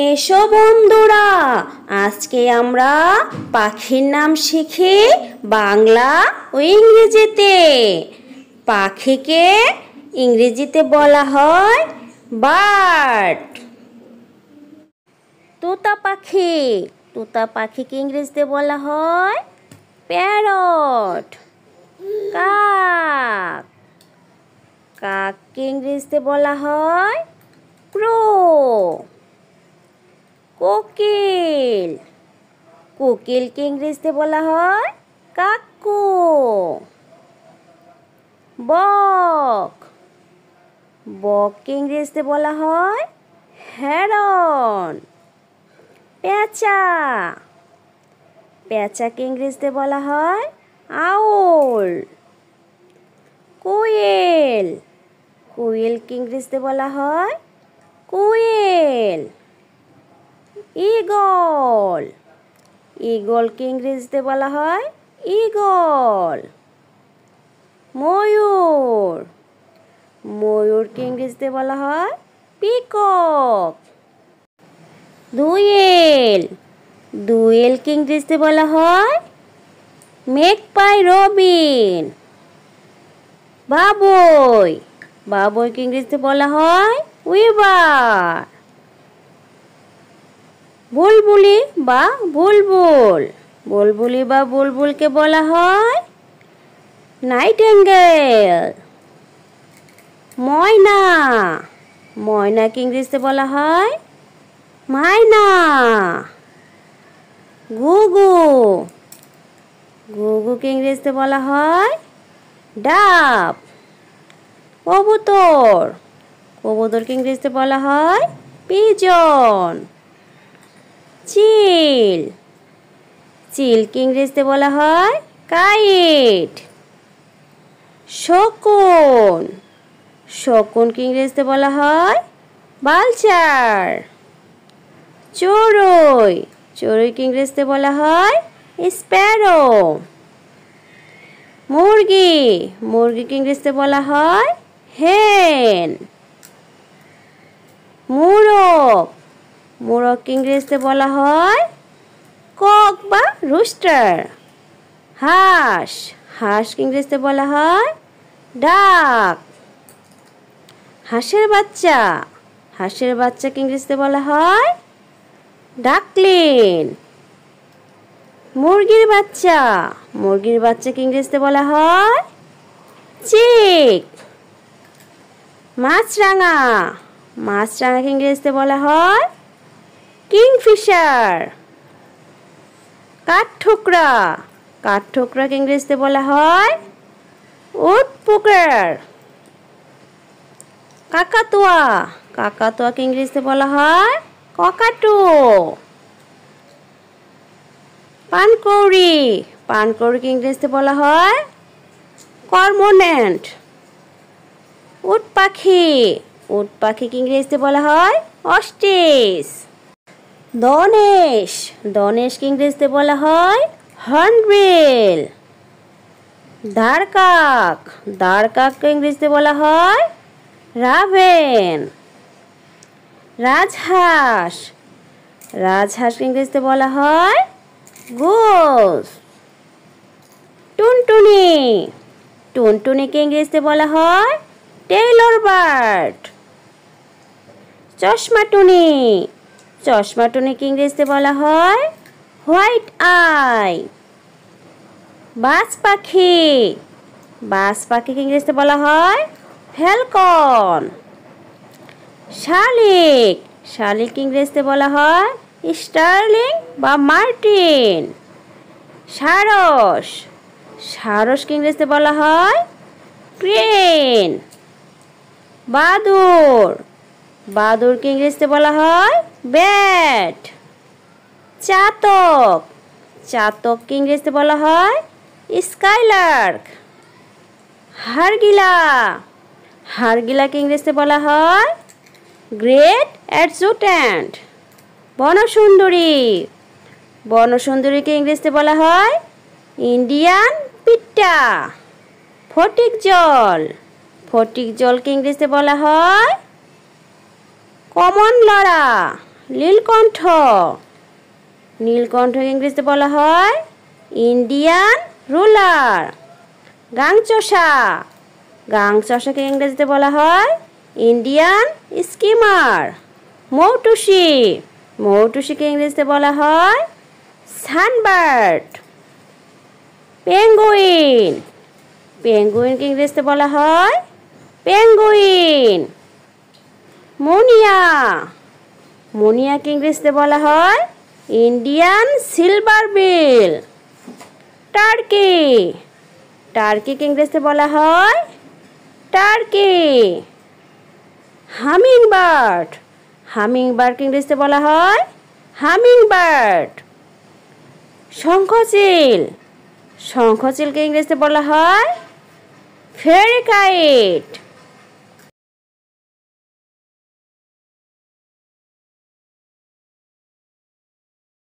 এসো বন্ধুরা, আজকে আমরা পাখির নাম শিখি বাংলা ও ইংরেজিতে। পাখিকে ইংরেজিতে বলা হয় বার্ড। তোতা পাখি, তোতা পাখিকে ইংরেজিতে বলা হয় প্যারট। কাক, কাককে ইংরেজিতে বলা হয় ক্রো। কোকিল, কোকিলকে ইংরেজিতে বলা হয় কাকু। বক, বককে ইংরেজিতে বলা হয় হেরন। পেঁচা, পেঁচাকে ইংরেজিতে বলা হয় আউল। কোয়েল, কোয়েলকে ইংরেজিতে বলা হয় কোয়েল। ঈগল, ঈগলকে ইংরেজিতে বলা হয় ঈগল। ময়ূর, ময়ূরকে ইংরেজিতে বলা হয় পিকক। দোয়েল, দোয়েলকে ইংরেজিতে বলা হয় মেকপাই রবিন। বাবুই, বাবুইকে ইংরেজিতে বলা হয় উইভার। বুলবুলি বা বুলবুল, বুলবুলি বা বুলবুলকে বলা হয় নাইটিঙ্গেল। ময়না, ময়নাকে ইংরেজিতে বলা হয় মাইনা। ঘুঘু, ঘুঘুকে ইংরেজিতে বলা হয় ডাব। কবুতর, কবুতরকে ইংরেজিতে বলা হয় পিজন। চিল, চিলকে ইংরেজিতে বলা হয় কাইট। শকুন, শকুনকে ইংরেজিতে বলা হয় বালচার। চড়ুই, চড়ুইকে ইংরেজিতে বলা হয় স্প্যারো। মুরগি, মুরগিকে ইংরেজিতে বলা হয় হেন। মোরগ, মোরগকে ইংরেজিতে বলা হয় কক বা রুস্টার। হাঁস, হাঁসকে ইংরেজিতে বলা হয় ডাক। হাঁসের বাচ্চা, হাঁসের বাচ্চাকে ইংরেজিতে বলা হয় ডাকলিন। মুরগির বাচ্চা, মুরগির বাচ্চাকে ইংরেজিতে বলা হয় চিক। মাছরাঙা, মাছরাঙাকে ইংরেজিতে বলা হয় কিংফিশার। কাঠঠোকরা, কাঠঠোকরাকে ইংরেজিতে বলা হয় উডপুকার। কাকাতুয়া, কাকাতুয়াকে ইংরেজিতে বলা হয় ককাটু। পানকৌড়ি, পানকৌড়িকে ইংরেজিতে বলা হয় কর্মোনেন্ট। উট পাখি, উট পাখিকে ইংরেজিতে বলা হয় অস্ট্রিচ। ধনেশ, ধনেশকে ইংরেজিতে বলা হয় হর্নবিল। দাঁড়কাক, দাঁড়কাককে ইংরেজিতে বলা হয় রাভেন। রাজহাঁস, রাজহাঁসকে ইংরেজিতে বলা হয় গোস। টুনটুনি, টুনটুনিকে ইংরেজিতে বলা হয় টেইলর বার্ড। চশমাটুনি, চশমাটুনিকে ইংরেজিতে বলা হয় হোয়াইট আই। বাজ পাখি, বাজ পাখিকে ইংরেজিতে বলা হয় ফ্যালকন। শালিক, শালিককে ইংরেজিতে বলা হয় স্টার্লিং বা মার্টিন। সারস, সারসকে ইংরেজিতে বলা হয় ক্রেন। বাদুড়, বাদুড়কে ইংরেজিতে বলা হয় ব্যাট। চাতক, চাতককে ইংরেজিতে বলা হয় স্কাইলার্ক। হারগিলা, হারগিলাকে ইংরেজিতে বলা হয় গ্রেট অ্যাডজুট্যান্ট। বনসুন্দরী, বনসুন্দরীকে ইংরেজিতে বলা হয় ইন্ডিয়ান পিট্টা। ফটিক জল, ফটিক জলকে ইংরেজিতে বলা হয় কমন লরা। নীলকণ্ঠ। নীলকণ্ঠকে ইংরেজিতে বলা হয় ইন্ডিয়ান রুলার। গাংচষা। গাংচষাকে ইংরেজিতে বলা হয় ইন্ডিয়ান স্কিমার। মৌটুসি। মৌটুসিকে ইংরেজিতে বলা হয় সানবার্ড। পেঙ্গুইন। পেঙ্গুইনকে ইংরেজিতে বলা হয় পেঙ্গুইন। মুনিয়া। মুনিয়াকে ইংরেজিতে বলা হয় ইন্ডিয়ান সিলভার বিল। টার্কি। টার্কিকে ইংরেজিতে বলা হয় টার্কি। হামিংবার্ড। হামিংবার্ডকে ইংরেজিতে বলা হয় হামিংবার্ড। শঙ্খচিল। শঙ্খচিলকে ইংরেজিতে বলা হয় ফেরি কাইট।